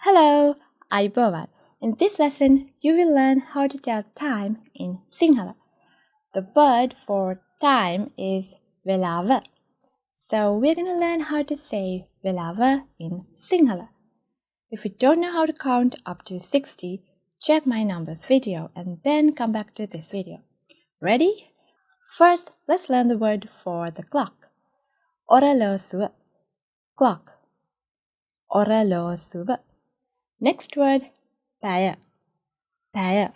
Hello, Ayubowan. In this lesson, you will learn how to tell time in Sinhala. The word for time is velawa. So we're going to learn how to say velawa in Sinhala. If you don't know how to count up to 60, check my numbers video and then come back to this video. Ready? First, let's learn the word for the clock. Oralosuwa. Clock. Oralosuwa. Next word, paya. Paya.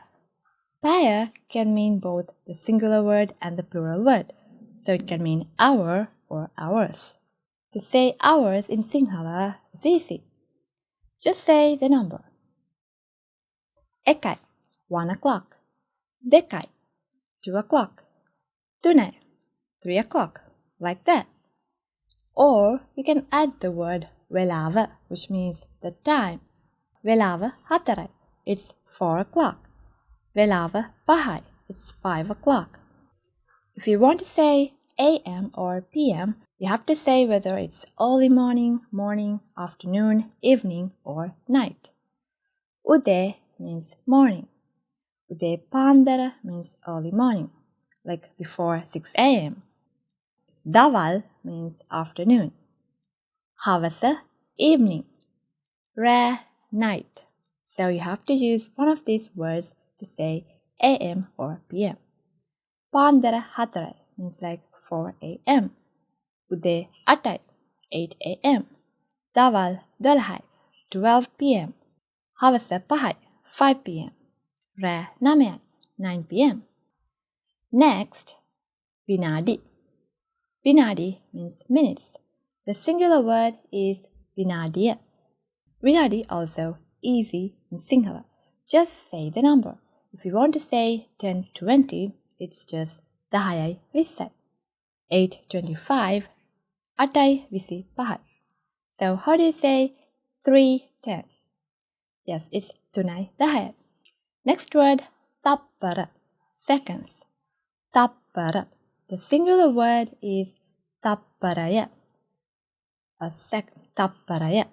Paya can mean both the singular word and the plural word. So it can mean hour or hours. To say hours in Sinhala is easy. Just say the number. Ekai, 1 o'clock. Dekai, 2 o'clock. Tunai, 3 o'clock. Like that. Or you can add the word velawa, which means the time. Velawa hatarai, it's 4 o'clock. Velawa pahai, it's 5 o'clock. If you want to say AM or PM, you have to say whether it's early morning, afternoon, evening, or night. Ude means morning. Ude pandara means early morning, like before 6 AM. Daval means afternoon. Havasa, evening. Ra, night. So you have to use one of these words to say AM or PM. Pandara hatarai means like 4 AM. Ude atai, 8 AM. Daval dolhai, 12 PM. Havasa pahai, 5 PM. Ra namayai, 9 PM. Next, vinadi. Vinadi means minutes. The singular word is vinadiya. Vinadi also easy in Sinhala. Just say the number. If you want to say 10:20, it's just dahayai visai. 8:25, atai visi pahai. So how do you say 3:10? Yes, it's tunai dahayai. Next word, tappara, seconds. Tappara. The singular word is tapparaya. A second, tapparaya.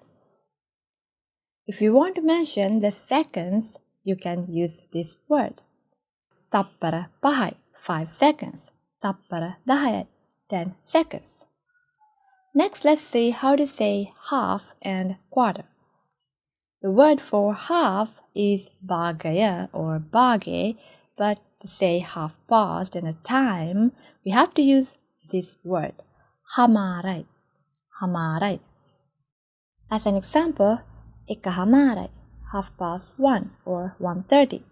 If you want to mention the seconds, you can use this word. Tappara pahai, 5 seconds. Tappara dahayai, 10 seconds. Next, let's see how to say half and quarter. The word for half is bagaya or bage, but to say half past and a time, we have to use this word, hamarai. Hamarai. As an example, ekahamarai, 1:30 or 1:30.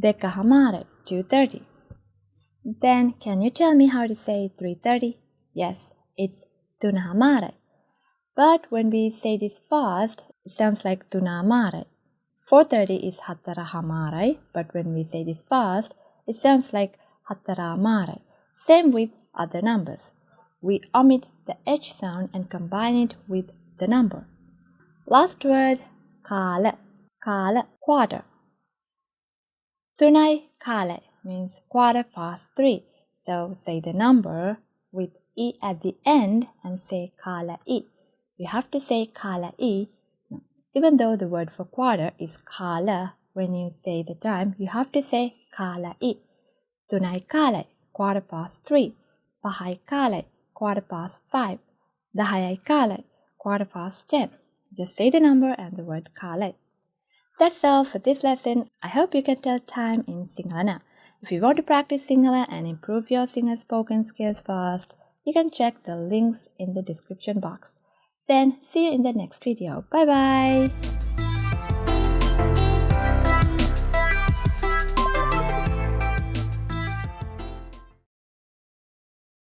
Dekahamarai, 2:30. Then can you tell me how to say 3:30? Yes, it's tunahamarai. But when we say this fast, it sounds like tunahamarai. 4:30 is hatarahamarai, but when we say this fast, it sounds like hatarahamarai. Same with other numbers. We omit the H sound and combine it with the number. Last word, kala. Kala, quarter. Tunai kala means 3:15. So say the number with E at the end and say kala I. You have to say kala I. Even though the word for quarter is kala, when you say the time, you have to say kala I. Tunai kala, 3:15. Pahai kala, 5:15. Dahayai kala, 10:15. Just say the number and the word kala. That's all for this lesson. I hope you can tell time in Sinhala. If you want to practice Sinhala and improve your Sinhala spoken skills fast, you can check the links in the description box. Then see you in the next video. Bye bye.